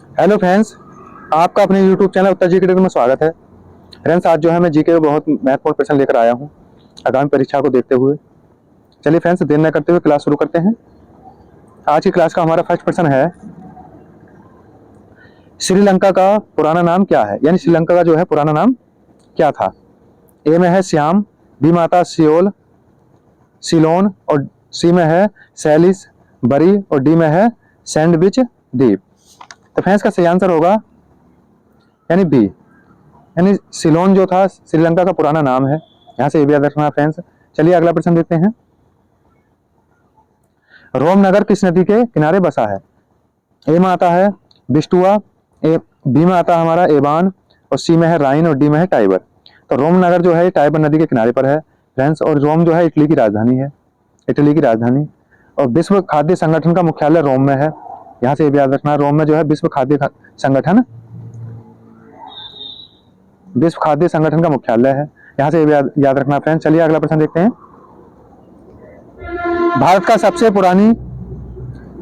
Hello friends, आपका अपने YouTube channel उत्तर जी के में स्वागत है। फ्रेंड्स, आज जो है मैं जीके को बहुत महत्वपूर्ण प्रश्न लेकर आया हूं आगामी परीक्षा को देखते हुए। चलिए फ्रेंड्स, देर न करते हुए क्लास शुरू करते हैं। आज की क्लास का हमारा फर्स्ट प्रश्न है, श्रीलंका का पुराना नाम क्या है? यानी श्रीलंका का जो है पुराना नाम क्या था? ए में है श्याम, बी में आता है सियोल, सिलोन, और सी में है सैलिस, बरी, और डी में है सैंडविच द्वीप। तो फ्रेंड्स का सही आंसर होगा यानी बी, यानी सिलोन जो था श्रीलंका का पुराना नाम है। यहाँ से ये भी याद रखना फ्रेंड्स। चलिए अगला प्रश्न देखते हैं। रोम नगर किस नदी के किनारे बसा है? ए में आता है बिस्टुआ, बी में आता है हमारा एवान, और सी में है राइन, और डी में है टाइबर। तो रोम नगर जो है टाइबर नदी के किनारे पर है फ्रेंड्स, और रोम जो है इटली की राजधानी है, इटली की राजधानी। और विश्व खाद्य संगठन का मुख्यालय रोम में है। यहाँ से ये भी याद रखना, रोम में जो है विश्व खाद्य संगठन का मुख्यालय है। यहाँ से याद रखना फ्रेंड्स। चलिए अगला प्रश्न देखते हैं। भारत का सबसे पुरानी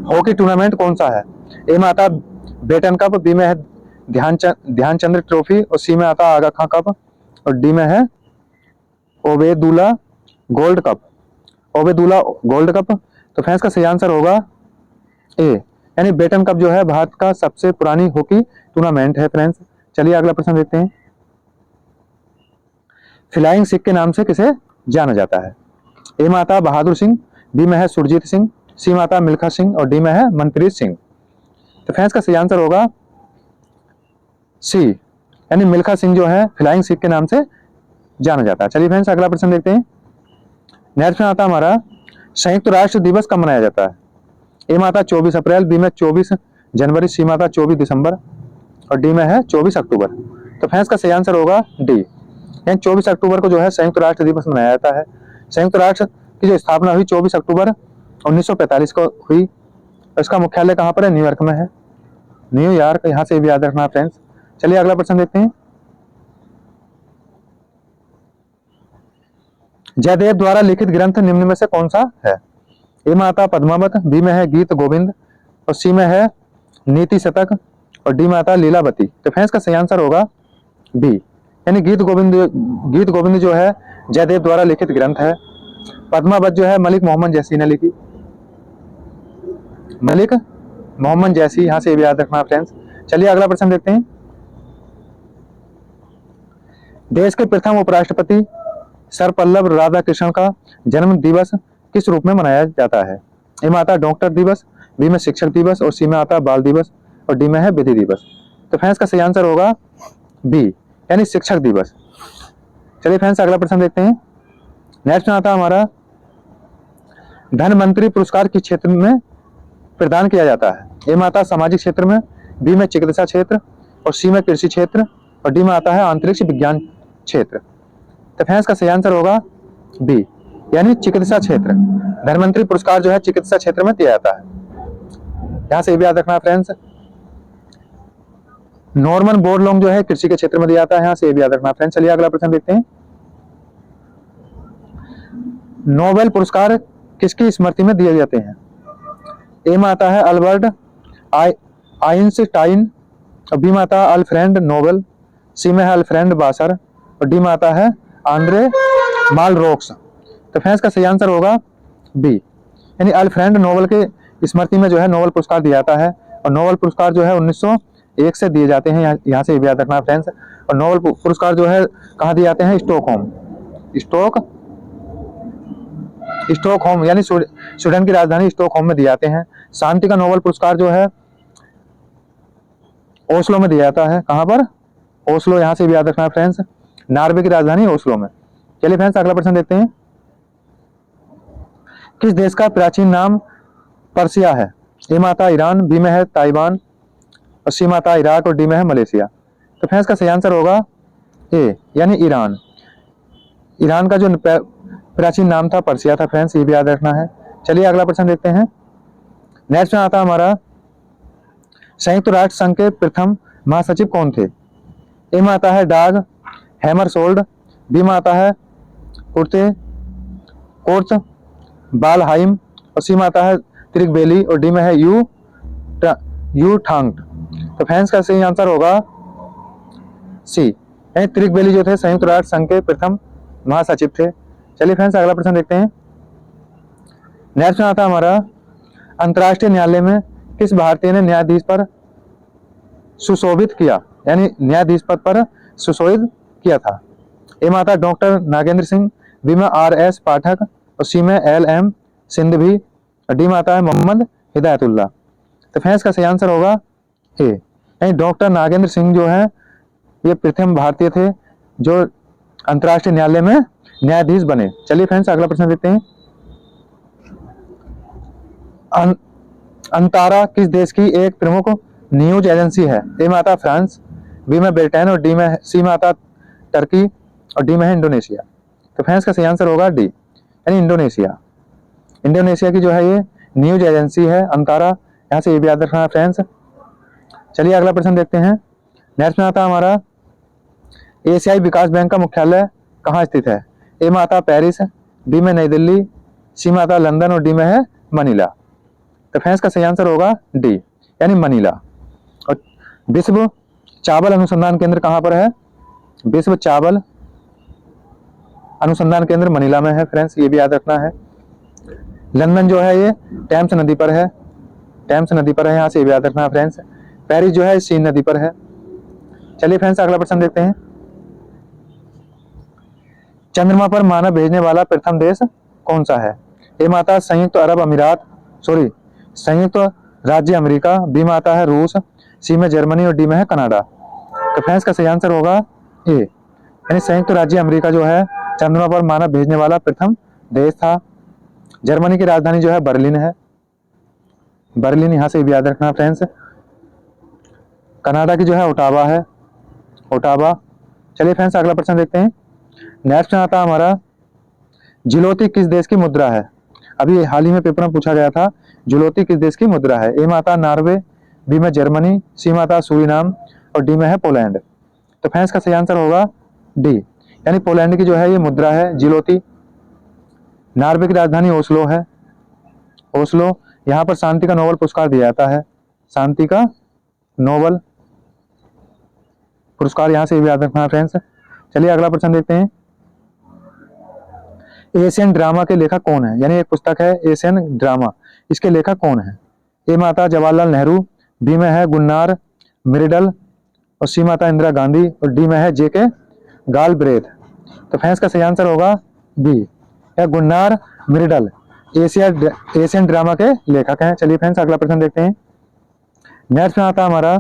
हॉकी टूर्नामेंट कौन सा है? ए में आता बेटन कप, बी में है ध्यानचंद्र ट्रॉफी, और सी में आता आगा खां कप, और डी में है Obaidullah gold cup. Obaidullah gold cup. तो फ्रेंड्स का सही आंसर होगा ए, यानी बेटन कप जो है भारत का सबसे पुरानी हॉकी टूर्नामेंट है फ्रेंड्स। चलिए अगला प्रश्न देखते हैं। फ्लाइंग सिख के नाम से किसे जाना जाता है? ए में आता बहादुर सिंह, बी में है सुरजीत सिंह, सी में आता मिल्खा सिंह, और डी में है मनप्रीत सिंह। तो फ्रेंड्स का सही आंसर होगा सी, यानी मिल्खा सिंह जो है फ्लाइंग सिख के नाम से जाना जाता है। चलिए फ्रेंड्स अगला प्रश्न देखते हैं। नेक्स्ट में आता हमारा संयुक्त राष्ट्र दिवस कब मनाया जाता है? ए में आता 24 अप्रैल, बी में 24 जनवरी, सी में आता 24 दिसंबर, और डी में है 24 अक्टूबर। तो फ्रेंड्स का सही आंसर होगा डी, यानी 24 अक्टूबर को जो है संयुक्त राष्ट्र दिवस मनाया जाता है। संयुक्त राष्ट्र की जो स्थापना हुई 24 अक्टूबर 1945 को हुई। इसका मुख्यालय कहाँ पर है? न्यूयॉर्क में है, न्यूयॉर्क। यहाँ से भी याद रखना फ्रेंड्स। चलिए अगला प्रश्न देखते हैं। जयदेव द्वारा लिखित ग्रंथ निम्न में से कौन सा है? ए में आता पद्मावत, बी में है गीत गोविंद, और सी में है नीति शतक, और डी में आता लीलावती। तो फ्रेंड्स का सही आंसर होगा बी, यानी गीत गोविंद जो है जयदेव द्वारा लिखित ग्रंथ है। पद्मावत जो है मलिक मोहम्मद जैसी ने लिखी, मलिक मोहम्मद जैसी। यहाँ से भी याद रखना फ्रेंड्स। चलिए अगला प्रश्न देखते हैं। देश के प्रथम उपराष्ट्रपति सर्वपल्लव राधाकृष्णन का जन्म दिवस किस रूप में मनाया जाता है? ए में आता डॉक्टर दिवस, बी में शिक्षक दिवस, और सी में आता बाल दिवस, और डी में है विधि दिवस। तो फ्रेंड्स का सही आंसर होगा बी, यानी शिक्षक दिवस। चलिए फ्रेंड्स अगला प्रश्न देखते हैं। नेक्स्ट में आता हमारा धनवंतरी पुरस्कार किस क्षेत्र में प्रदान किया जाता है? ए में आता सामाजिक क्षेत्र में, बी में चिकित्सा क्षेत्र, और सी में कृषि क्षेत्र, और डी में आता है अंतरिक्ष विज्ञान क्षेत्र। तो फ्रेंड्स का सही आंसर होगा बी, यानी चिकित्सा क्षेत्र। धनवंतरी पुरस्कार जो है चिकित्सा क्षेत्र में दिया जाता है। यहां से भी याद रखना फ्रेंड्स। नॉर्मन बोरलॉन्ग जो है कृषि के क्षेत्र में दिया जाता है। यहां से भी याद रखना फ्रेंड्स। चलिए अगला प्रश्न देखते हैं। नोबेल पुरस्कार किसकी स्मृति में दिए जाते हैं? ए में आता है अल्बर्ट आइंस्टाइन, और बी में आता है अल्फ्रेड नोबेल, सी में है अल्फ्रेड बासर, और डी में आता है आंद्रे मालरोक्स। तो फ्रेंड्स का सही आंसर होगा बी, यानी अल्फ्रेड नोबेल के स्मृति में जो है नोबेल पुरस्कार दिया जाता है। और नोबेल पुरस्कार जो है 1901 से दिए जाते हैं। यहाँ से याद रखना फ्रेंड्स। और नोबेल पुरस्कार जो है कहाँ दिए जाते हैं? स्टॉकहोम, यानी स्वीडन की राजधानी स्टॉकहोम में दिए जाते हैं। शांति का नोबेल पुरस्कार जो है ओस्लो में दिया जाता है। कहाँ पर? ओस्लो। यहाँ से भी याद रखना फ्रेंड्स, नॉर्वे की राजधानी ओस्लो में। चलिए फ्रेंड्स अगला प्रश्न देखते हैं। किस देश का प्राचीन नाम पर्सिया है? ए में आता ईरान, बी में है ताइवान, और सी में आता इराक, और डी में है मलेशिया। तो फ्रेंड्स का सही आंसर होगा ए, यानी ईरान। ईरान का जो प्राचीन नाम था पर्सिया था फ्रेंड्स, ये भी याद रखना है। चलिए अगला प्रश्न देखते हैं। नेक्स्ट में आता हमारा संयुक्त राष्ट्र संघ के प्रथम महासचिव कौन थे? ए में आता है डाग हैमरशोल्ड, बी में आता है कोर्ट बालहाइम, और सी में आता है त्रिगबेली, और डी में है यू थांग। तो फ्रेंड्स का सही आंसर होगा सी। त्रिकबेली जो थे संयुक्त राष्ट्र संघ के प्रथम महासचिव थे। चलिए फ्रेंड्स अगला प्रश्न देखते हैं। नेक्स्ट आता हमारा, अंतर्राष्ट्रीय न्यायालय में किस भारतीय ने न्यायाधीश पर सुशोभित किया, यानी न्यायाधीश पद पर सुशोभित किया था? ए माता डॉक्टर नागेंद्र सिंह, बी में RS पाठक और सी में LM सिंधवी और डी माता है मोहम्मद हिदायतुल्लाह। तो फ्रेंड्स का सही आंसर होगा ए, यानी डॉक्टर नागेंद्र सिंह जो है ये प्रथम भारतीय थे जो अंतर्राष्ट्रीय न्यायालय में न्यायाधीश बने। चलिए फ्रेंड्स अगला प्रश्न देखते हैं। अंतारा किस देश की एक प्रमुख न्यूज एजेंसी है? ए माता फ्रांस, बी में ब्रिटेन और सी माता टर्की और डी में है इंडोनेशिया। तो फ्रेंड्स का सही आंसर होगा डी, यानी इंडोनेशिया। इंडोनेशिया की जो है ये न्यूज एजेंसी है अंतारा, यहाँ से ये भी याद रखना है फ्रेंड्स। चलिए अगला प्रश्न देखते हैं। नेक्स्ट में आता है हमारा, एशियाई विकास बैंक का मुख्यालय कहाँ स्थित है? ए माता पेरिस, बी में नई दिल्ली, सी माता लंदन और डी में है मनीला। तो फ्रेंड्स का सही आंसर होगा डी, यानी मनीला। और विश्व चावल अनुसंधान केंद्र कहाँ पर है? विश्व चावल अनुसंधान केंद्र मनीला में है फ्रेंड्स, ये भी याद रखना है। लंदन जो है ये टेम्स नदी पर है, टेम्स नदी पर है, यहाँ से ये भी याद रखना है फ्रेंड्स। पेरिस जो है सीन नदी पर है। चलिए फ्रेंड्स अगला प्रश्न देखते हैं। चंद्रमा पर मानव भेजने वाला प्रथम देश कौन सा है? ए माता संयुक्त अरब अमीरात, संयुक्त राज्य अमेरिका, बी माता है रूस, सी में जर्मनी और डी में है कनाडा। तो फ्रेंड्स का सही आंसर होगा ए, यानी संयुक्त राज्य अमेरिका जो है चंद्रमा पर मानव भेजने वाला प्रथम देश था। जर्मनी की राजधानी जो है बर्लिन है, बर्लिन, यहाँ से भी याद रखना फ्रेंड्स। कनाडा की जो है ओटावा है, ओटावा। चलिए फ्रेंड्स अगला प्रश्न देखते हैं। नेक्स्ट आता हमारा, जिलोती किस देश की मुद्रा है? अभी हाल ही में पेपर में पूछा गया था, जिलोती किस देश की मुद्रा है? ए माता नॉर्वे, बी में जर्मनी, सी माता सूरीनाम और डी में है पोलैंड। तो फ्रेंड्स का सही आंसर होगा डी, यानी पोलैंड की जो है ये मुद्रा है जिलोती। नॉर्वे की राजधानी ओस्लो है, ओस्लो। यहाँ पर शांति का नोबेल पुरस्कार दिया जाता है, शांति का नोबेल पुरस्कार, यहाँ से भी याद रखना है फ्रेंड्स। चलिए अगला प्रश्न देखते हैं। एशियन ड्रामा के लेखक कौन है? यानी एक पुस्तक है एशियन ड्रामा, इसके लेखक कौन है? ए माता जवाहरलाल नेहरू, बी में है गुन्नार मिर्डल और सी माता इंदिरा गांधी और डी में है JK गालब्रेथ। तो फ्रेंड्स का सही आंसर होगा बी, या गुन्नार मिर्डल एशियन ड्रामा के लेखक हैं। चलिए फ्रेंड्स अगला प्रश्न देखते हैं। नेक्स्ट में आता हमारा,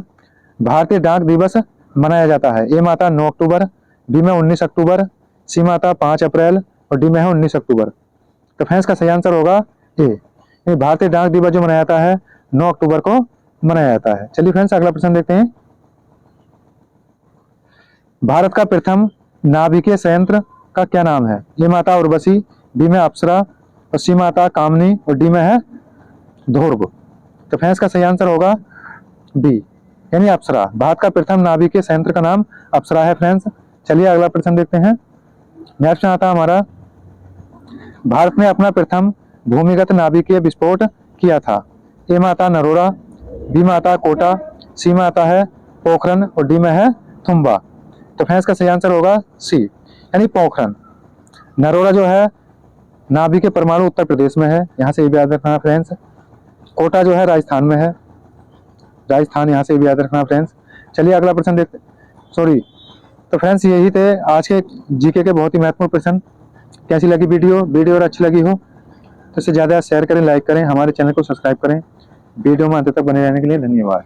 भारतीय डाक दिवस मनाया जाता है? ए माता 9 अक्टूबर, बी में 19 अक्टूबर, सी माता 5 अप्रैल और डी में है 19 अक्टूबर। तो फ्रेंड्स का सही आंसर होगा ए, भारतीय डाक दिवस जो मनाया जाता है 9 अक्टूबर को मनाया जाता है। चलिए फ्रेंड्स अगला प्रश्न देखते हैं। भारत का प्रथम नाभिकीय संयंत्र का क्या नाम है? ए माता उर्वशी, बी में अप्सरा और सी माता कामनी और डी में है ध्रुव। तो फ्रेंड्स का सही आंसर होगा बी, यानी अप्सरा। भारत का प्रथम नाभिकीय संयंत्र का नाम अप्सरा है फ्रेंड्स। चलिए अगला प्रश्न देखते हैं। नेक्स्ट आता हमारा, भारत ने अपना प्रथम भूमिगत नाभिकीय विस्फोट किया था? ए माता नरोरा, बी माता कोटा, सी माता है पोखरन और डी में है थुम्बा। तो फ्रेंड्स का सही आंसर होगा सी, यानी पोखरन। नरोरा जो है नाभिकीय परमाणु उत्तर प्रदेश में है, यहाँ से ये भी याद रखना फ्रेंड्स। कोटा जो है राजस्थान में है, राजस्थान, यहाँ से भी याद रखना फ्रेंड्स। चलिए अगला प्रश्न देखते, तो फ्रेंड्स यही थे आज के जीके के बहुत ही महत्वपूर्ण प्रश्न। कैसी लगी वीडियो अगर अच्छी लगी हो तो इसे ज़्यादा शेयर करें, लाइक करें, हमारे चैनल को सब्सक्राइब करें। वीडियो में अंत तक बने रहने के लिए धन्यवाद।